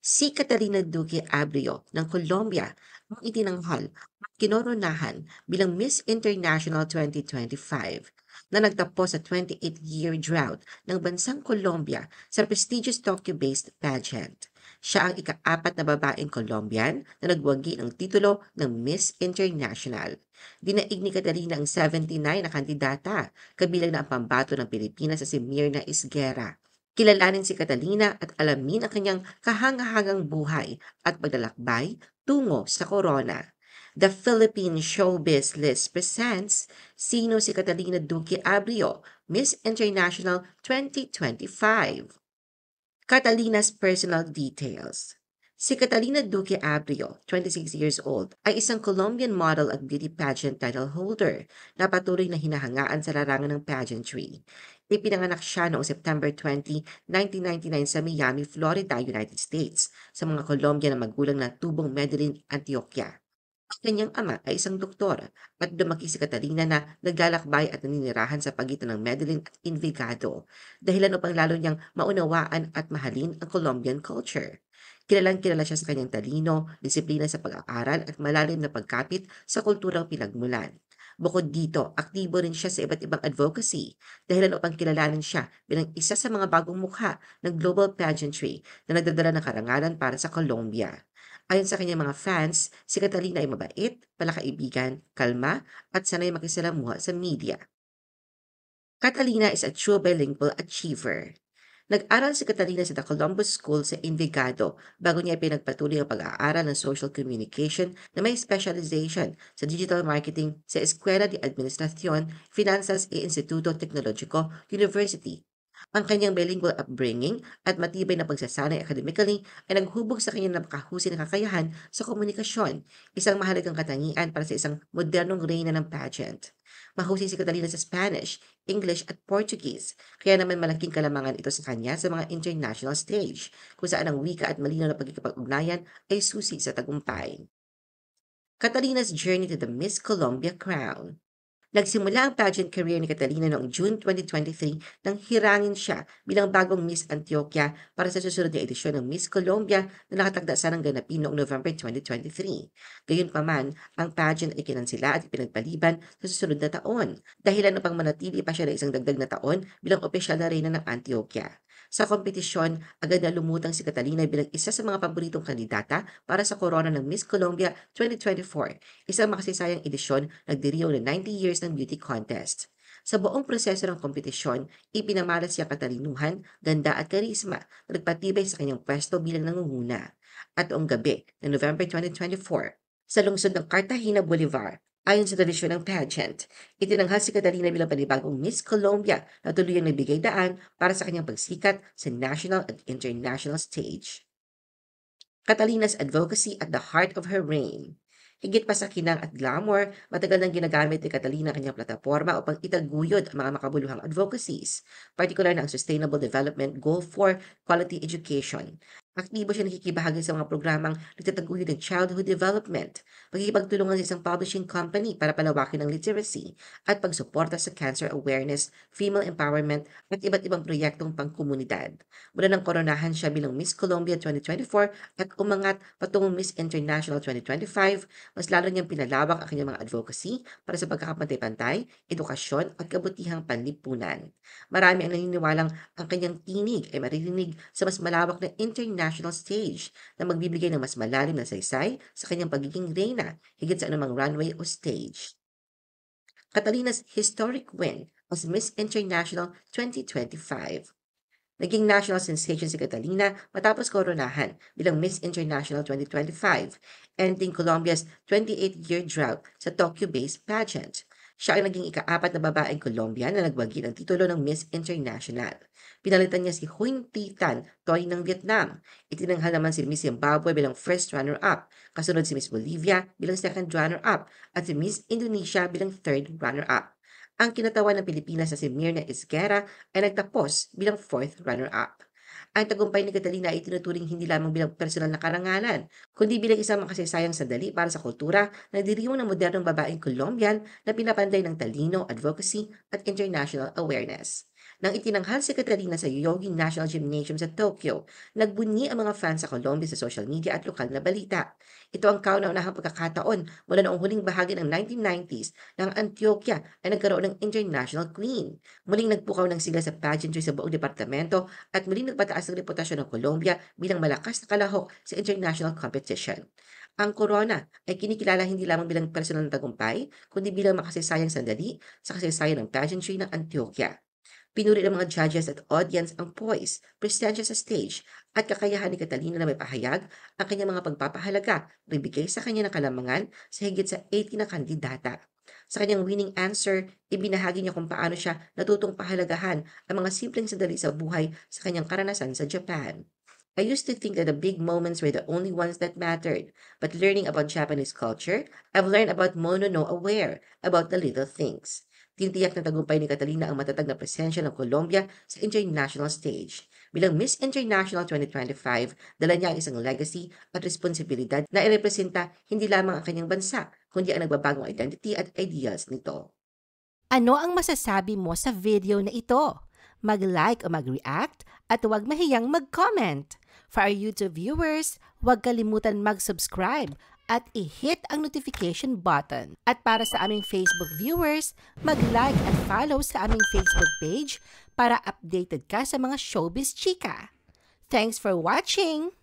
Si Catalina Duque Abrio ng Colombia ang itinanghal at kinoronahan bilang Miss International 2025 na nagtapos sa 28-year drought ng bansang Colombia sa prestigious Tokyo-based pageant. Siya ang ika-4 na babaeng Colombian na nagwagi ng titulo ng Miss International. Dinaig ni Catalina ang 79 na kandidata, kabilang na ang pambato ng Pilipinas sa si Mirna Isguera. Kilalanin si Catalina at alamin ang kanyang kahangahangang buhay at paglalakbay tungo sa corona. The Philippine Showbiz List presents Sino si Catalina Duque Abrio, Miss International 2025. Catalina's personal details. Si Catalina Duque Abrio, 26 years old, ay isang Colombian model at beauty pageant title holder na patuloy na hinahangaan sa larangan ng pageantry. Ipinanganak siya noong September 20, 1999 sa Miami, Florida, United States, sa mga Colombian na magulang na tubong Medellin, Antioquia. Ang kanyang ama ay isang doktor at lumaki si Catalina na naglalakbay at naninirahan sa pagitan ng Medellin at Envigado, dahilan upang lalo niyang maunawaan at mahalin ang Colombian culture. Kilalang kilala siya sa kanyang talino, disiplina sa pag-aaral at malalim na pagkapit sa kulturang pinagmulan. Bukod dito, aktibo rin siya sa iba't ibang advocacy, dahilan upang kilalanin siya bilang isa sa mga bagong mukha ng global pageantry na nagdadala ng karangalan para sa Colombia. Ayon sa kanyang mga fans, si Catalina ay mabait, palakaibigan, kalma, at sanay makisalamuha sa media. Catalina is a true bilingual achiever. Nag-aral si Catalina sa The Columbus School sa Envigado bago niya pinagpatuloy ang pag-aaral ng social communication na may specialization sa digital marketing sa Escuela de Administración, Finanzas e Instituto Tecnológico University. Ang kanyang bilingual upbringing at matibay na pagsasanay academically ay naghubog sa kanyang napakahusay na kakayahan sa komunikasyon, isang mahalagang katangian para sa isang modernong reyna ng pageant. Mahusay si Catalina sa Spanish, English at Portuguese, kaya naman malaking kalamangan ito sa kanya sa mga international stage, kung saan ang wika at malinaw na pagkikipag-ugnayan ay susi sa tagumpay. Catalina's journey to the Miss Colombia crown. Nagsimula ang pageant career ni Catalina noong June 2023 nang hirangin siya bilang bagong Miss Antioquia para sa susunod na edisyon ng Miss Colombia na nakatagda sanang ganapin noong November 2023. Gayunpaman, ang pageant ay kinansila at ipinagpaliban sa susunod na taon, dahilan upang manatili pa siya na isang dagdag na taon bilang opisyal na reyna ng Antioquia. Sa kompetisyon, agad na lumutang si Catalina bilang isa sa mga paboritong kandidata para sa korona ng Miss Colombia 2024, isang makasisayang edisyon nagdiriwang ng 90 years ng beauty contest. Sa buong proseso ng kompetisyon, ipinamalas siya katalinuhan, ganda at karisma na nagpatibay sa kanyang pwesto bilang nangunguna. At noong gabi ng November 2024, sa lungsod ng Cartagena Boulevard, ayon sa tradisyon ng pageant, itinanghal si Catalina bilang panibagong Miss Colombia na tuluyang nagbigay daan para sa kanyang pagsikat sa national at international stage. Catalina's advocacy at the heart of her reign. Higit pa sa kinang at glamour, matagal nang ginagamit ni Catalina ang kanyang plataforma upang itaguyod ang mga makabuluhang advocacies, partikular na ang Sustainable Development Goal for Quality Education. Aktibo siya nakikibahagi sa mga programang nagtataguyod ng childhood development, pagkikipagtulungan sa isang publishing company para palawakin ang literacy, at pagsuporta sa cancer awareness, female empowerment, at iba't ibang proyektong pangkomunidad. Mula nang koronahan siya bilang Miss Colombia 2024 at umangat patungong Miss International 2025, mas lalo niyang pinalawak ang kanyang mga advocacy para sa pagkakapantay-pantay, edukasyon at kabutihang panlipunan. Marami ang naniniwalang ang kanyang tinig ay maririnig sa mas malawak na international stage na magbibigay ng mas malalim na saysay sa kanyang pagiging reyna higit sa anumang runway o stage. Catalina's historic win as Miss International 2025. Naging national sensation si Catalina matapos koronahan bilang Miss International 2025, ending Colombia's 28-year drought sa Tokyo-based pageant. Siya ay naging ika-4 na babaeng Colombian na nagwagi ng titulo ng Miss International. Pinalitan niya si Huỳnh Thi Tan Toy ng Vietnam. Itinanghal naman si Miss Zimbabwe bilang first runner-up, kasunod si Miss Bolivia bilang second runner-up, at si Miss Indonesia bilang third runner-up. Ang kinatawan ng Pilipinas na si Mirna Isguera ay nagtapos bilang fourth runner-up. Ang tagumpay ni Catalina ay tinuturing hindi lamang bilang personal na karangalan, kundi bilang isang makasayang sandali para sa kultura na diriwang ng modernong babaeng Colombian na pinapanday ng talino, advocacy at international awareness. Nang itinanghal si Catalina sa Yoyogi National Gymnasium sa Tokyo, nagbunyi ang mga fans sa Colombia sa social media at lokal na balita. Ito ang kauna-unahang pagkakataon mula noong huling bahagi ng 1990s na ang Antioquia ay nagkaroon ng international queen. Muling nagpukaw ng sigla sa pageantry sa buong departamento at muling nagpataas ng reputasyon ng Colombia bilang malakas na kalahok sa international competition. Ang corona ay kinikilala hindi lamang bilang personal na tagumpay, kundi bilang makasaysayang sandali sa kasaysayan ng pageantry ng Antioquia. Pinuri ng mga judges at audience ang poise, presensya sa stage, at kakayahan ni Catalina na may pahayag ang kanyang mga pagpapahalaga na ibigay sa kanya ng kalamangan sa higit sa 80 na kandidata. Sa kanyang winning answer, ibinahagi niya kung paano siya natutong pahalagahan ang mga simpleng sandali sa buhay sa kanyang karanasan sa Japan. I used to think that the big moments were the only ones that mattered, but learning about Japanese culture, I've learned about Mono no aware, about the little things. Tinitiyak na tagumpay ni Catalina ang matatag na presensya ng Colombia sa international stage. Bilang Miss International 2025, dala niya ang isang legacy at responsibilidad na irepresenta hindi lamang ang kanyang bansa, kundi ang nagbabagong identity at ideals nito. Ano ang masasabi mo sa video na ito? Mag-like o mag-react at huwag mahiyang mag-comment. For our YouTube viewers, huwag kalimutan mag-subscribe at i-hit ang notification button. At para sa aming Facebook viewers, mag-like at follow sa aming Facebook page para updated ka sa mga showbiz chika. Thanks for watching!